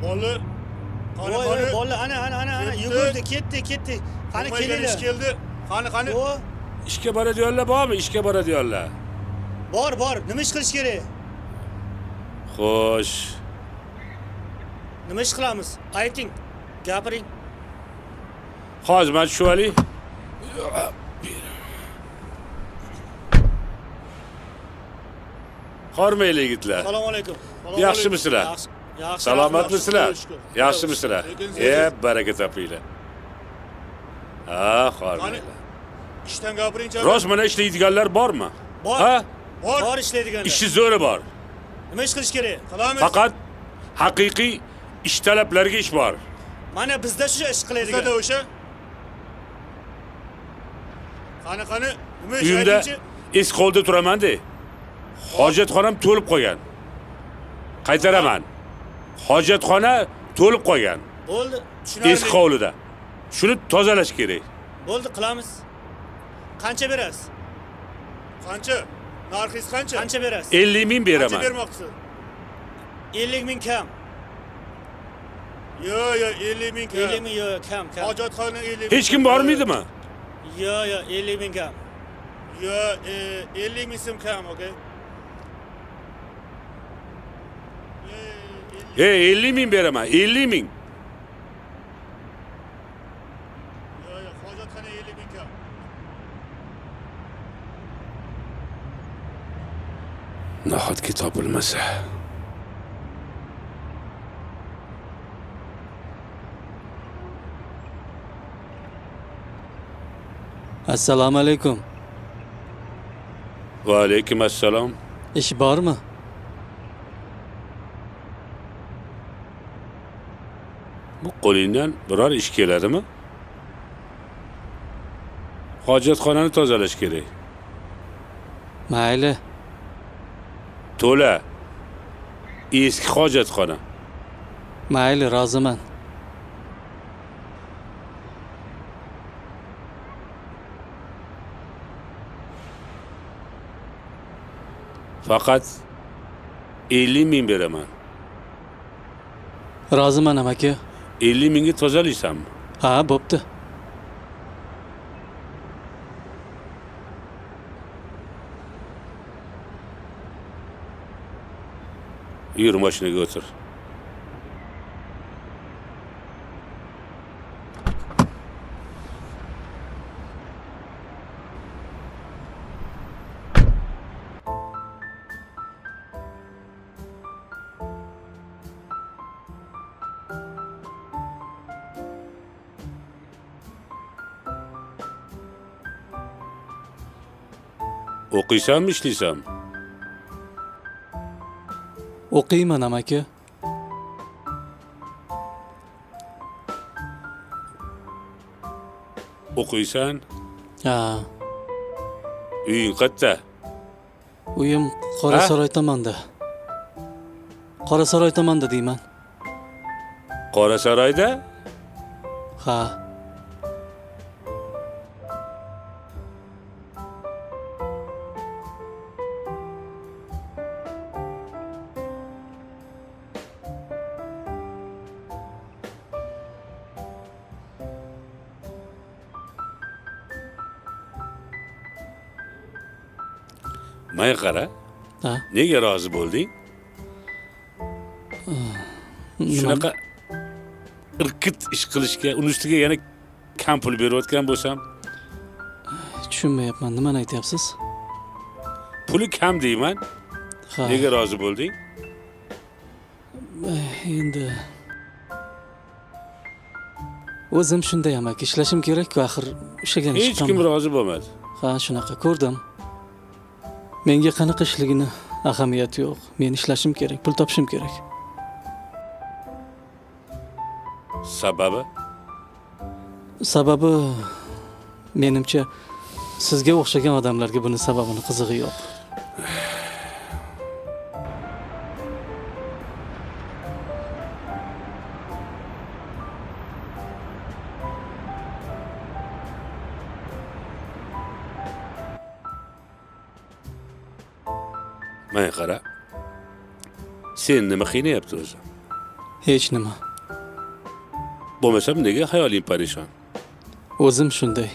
Bolla. Voy, bolla, ana. Yugurdi, ketdi. Qani kelinglar. Ish keldi. Qani. O, İşga boradiganlar bormi? İşga boradiganlar. bor. Nima ish qilish kerak? Xo'sh. Nima ish qilamiz? Ayting. Gapiring. Hozir men tushib olay. Hormaylar yigitlar. Assalomu alaykum. Yaxshimisizlar? Yaxshi. Salomatmisizlar? Yaxshimisizlar? Baraka topinglar. Ha, hormaylar. İşten gapiring. Rost mana ishlaydiganlar bormi? Bor. Ha? Bor ishlaydiganlar. Ishi zo'ri bor. Nima ish qilish kerak? Qilamiz. Faqat haqiqiy ish talablariga ish bor. Mana bizda shu ish qiladigan. Bizda o'sha. Qani. Nima ish Uyimda aytingchi? eski qo'lda turaman-da. Hojatxonam to'lib qolgan. Qaytaraman. Hojatxona to'lib qolgan. Bo'ldi, Eski tushunarli. hovlida. Shuni tozalash kerak. Bo'ldi, qilamiz. Qancha berasiz? Qancha? Narxingiz qancha? Qancha berasiz? 50 ming Qancha beraman. bermoqchisiz? 50 ming kam. Yo, 50 ming. 50 ming yo'q, kam. Hojatxona 50 ming. Hech kim bormaydimi? Yo'q, 50 ming kam. Yo, 50 ming so'm kam, okay? 50 ming beraman. 50 ming. Yo, hojatxona 50 ming kam. Nahotki topilmasa. Assalomu alaykum. Va alaykum assalom. Ish bormi? Bu qo'lingdan biror ish keladimi? Hojatxonani tozalash kerak. Mayli. To'la. Eski hojatxona. Mayli, roziman. Faqat 50 ming beraman. Roziman amaki. 50 mingga tozalaysanmi? Ha, bo'pti. Yur, mashinaga o'tir. O'qiysanmi, ishlaysanmi? O'qiyman amaki. O'qiysan? Ha, Uying qayerda? uyim Qorasaroy tomonda. Qorasaroy tomonda deyman. Qorasaroyda? Ha. May qara. Ha. Nega rozi bo'lding? Shunaqa irkit ish qilishga, uni ustiga yana kam pul berayotgan bo'lsam, Tushunmayapman, nimani aytyapsiz? puli kam deyman. Ha. Nega rozi bo'lding? Endi o'zim shunday amaki, ishlashim kerak-ku, axir ishlagan ish. Hech kim rozi bo'lmadi. Ha, shunaqa ko'rdim. Menga qanaqa ishligini ahamiyati yo'q. Men ishlashim kerak, pul topishim kerak. Sababi? Sababi menimcha sizga o'xshagan odamlarga buni sababini qizig'i yo'q. May qara. Sen nima qiynayapti o'zi? Hech nima. Bo'lmasam nega hayoling parishon? O'zim shunday.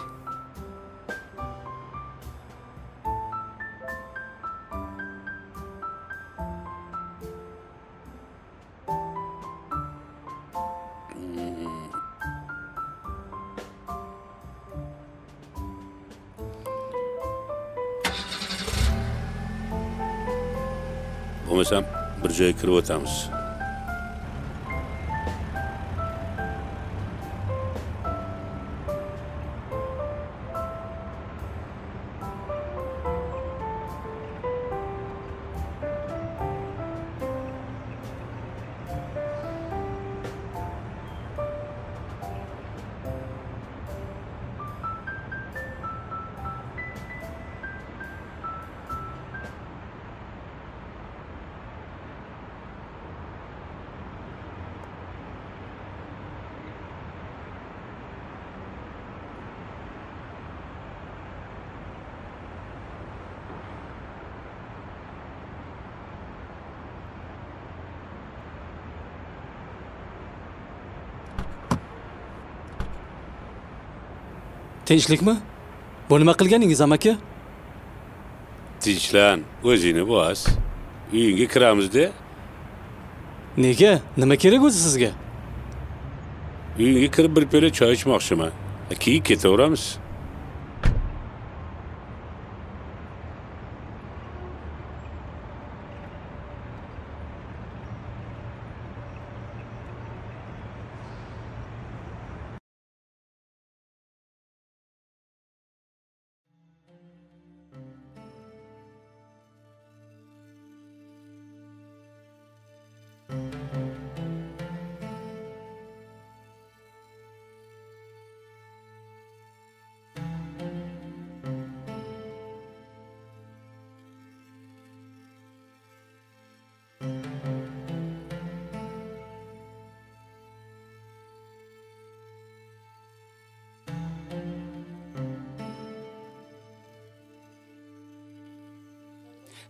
Bo'lmasam bir joyga kirib o'tamiz. Tinchlikmi? Bu nima qilganingiz amaki? Tinchlan, o'zingni bos. Uyingga kiramiz-da. Nega? Nima kerak o'zi sizga? Uyingga kirib bir piyola choy ichmoqchiman. Keyin ketaveramiz.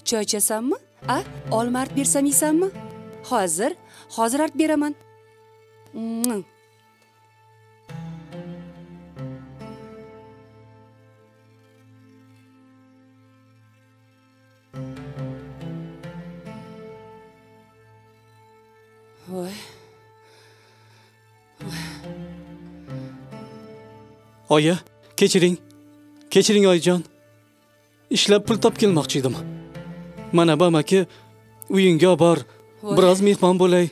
Choy ichasanmi? Olma artib bersam yeysanmi? Hozir artib beraman. Voy. Oyi, kechiring. Kechiring oyijon. Ishlab pul topib kelmoqchi edim. Mana bu amaki uyingga bor, biroz mehmon bo'lay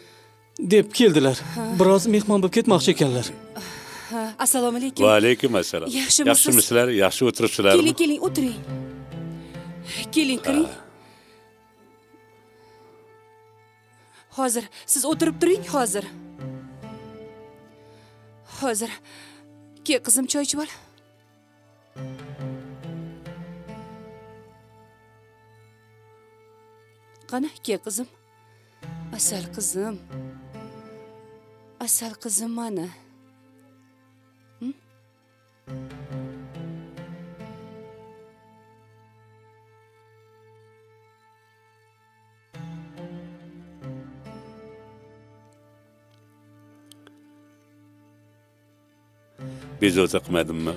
deb keldilar. Biroz mehmon bo'lib ketmoqchi ekanlar. Assalomu alaykum. Va alaykum assalom. Yaxshimisizlar? Yaxshi o'tiribsizlarmi? Keling, o'tiring. Keling, kiring. Hozir siz o'tirib turing, hozir. Ke qizim choy ichib ol. Qani, ke qizim. Asal qizim. Asal qizim mana. Bezovta qilmadimmi?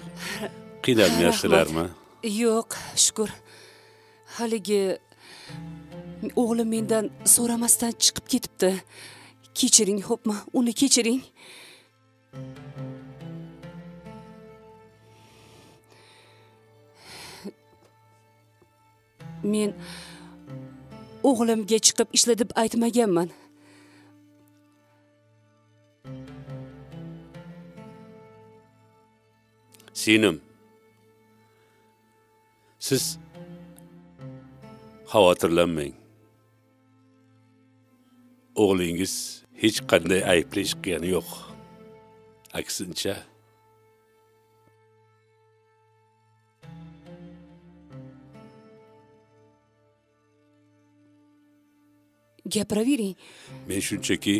Qiynalmayapsizlarmi? Yo'q, shukr. Haligi o'g'lim mendan so'ramasdan chiqib ketibdi. Kechiring, xo'pmi? Uni kechiring. Men o'g'limga chiqib ishla deb aytmaganman. Sinim, siz xavotirlanmang. O'g'lingiz hech qanday aybli ish qilgani yo'q. Aksincha, gapiravering. men shunchaki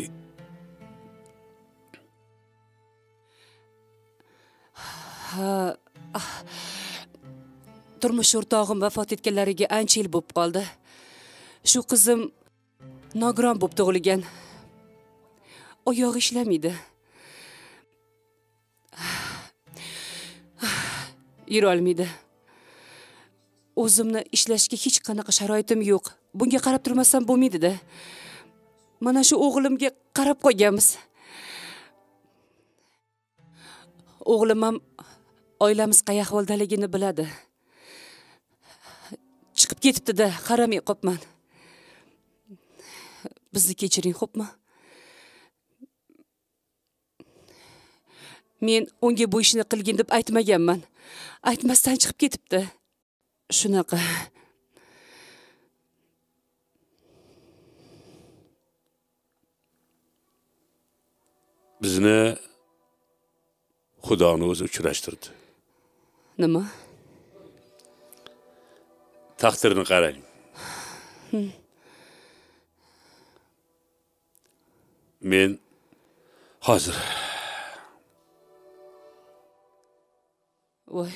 turmush o'rtog'im vafot etganlariga ancha yil bo'lib qoldi. Shu qizim nogiron bo'lib tug'ilgan. oyog'i ishlamaydi. Yura olmaydi. O'zimni ishlashga hech qanaqa sharoitim yo'q. Bunga qarab turmasam bo'lmaydi-da. Mana shu o'g'limga qarab qo'yganmiz. O'g'lim ham oilamiz qay ahvoldaligini biladi. Chiqib ketibdi-da, qaramay qopman. Bizni kechiring, xo'pmi? Men unga bu ishni qilgin deb aytmaganman. Aytmasdan chiqib ketibdi. Shunaqa. Bizni Xudoni o'zi uchrashtirdi. Nima? Taqdirni qarang. Men hozir Voy.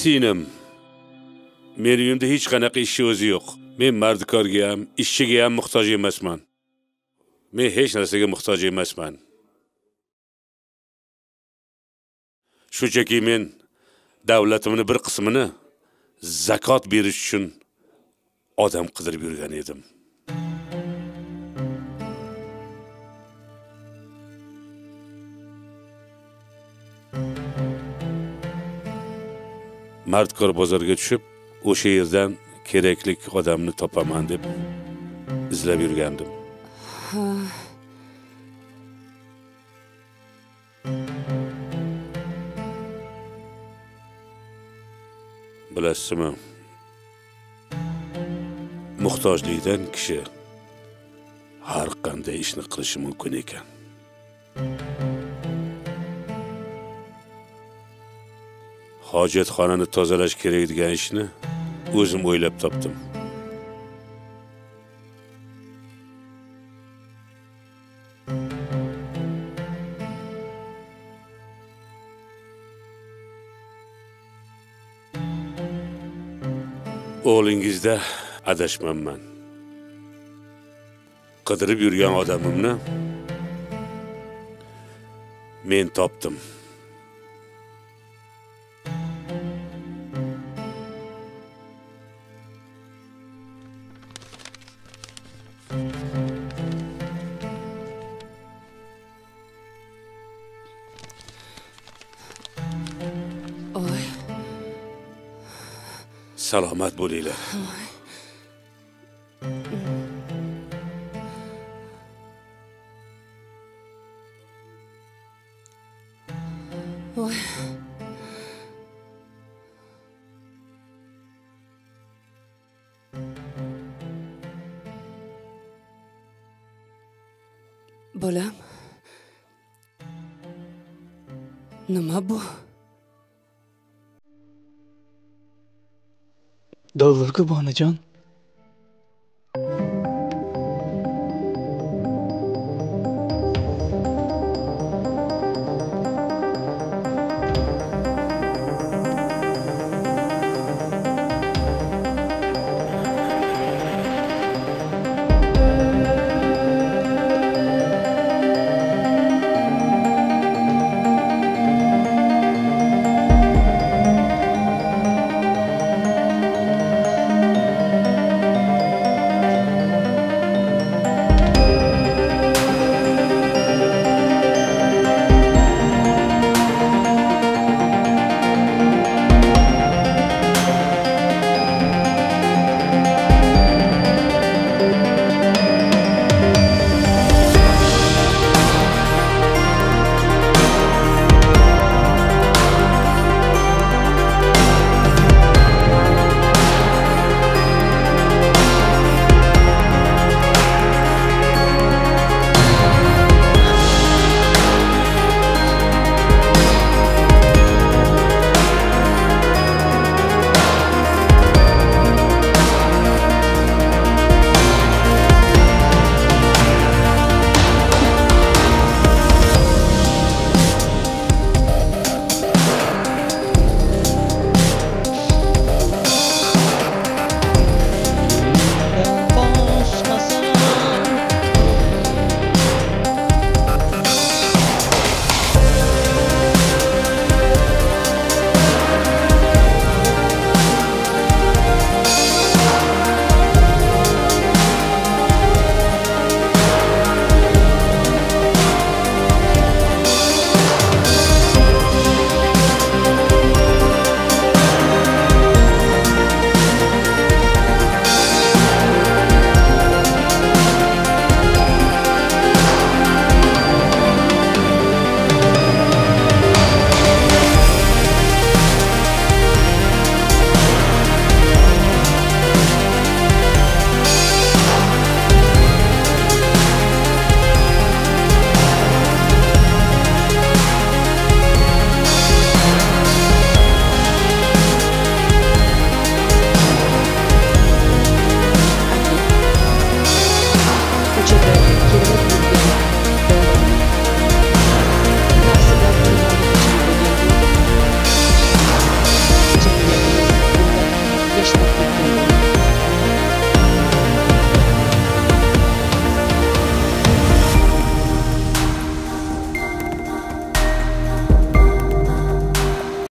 Sinem. Men uyimda hech qanaqa ishchi o'zi yo'q. Men mardikorga ham, ishchiga ham muhtoj emasman. Men hech narsaga muhtoj emasman. Shunchaki men davlatimning bir qismini zakot berish uchun odam qidirib yurgan edim. Mardkor bozorga tushib, o'sha yerdan kerakli odamni topaman deb izlab yurgandim. Bilasizmi? Muhtojlikdan kishi har qanday ishni qilishi mumkin ekan. Hojatxonani tozalash kerak degan ishni o'zim o'ylab topdim. O'g'lingizda adashmanman. Qidirib yurgan odamimni men topdim. Salomat bo'linglar. Voy. Bolam. Nima bu? Dovulga bonajon.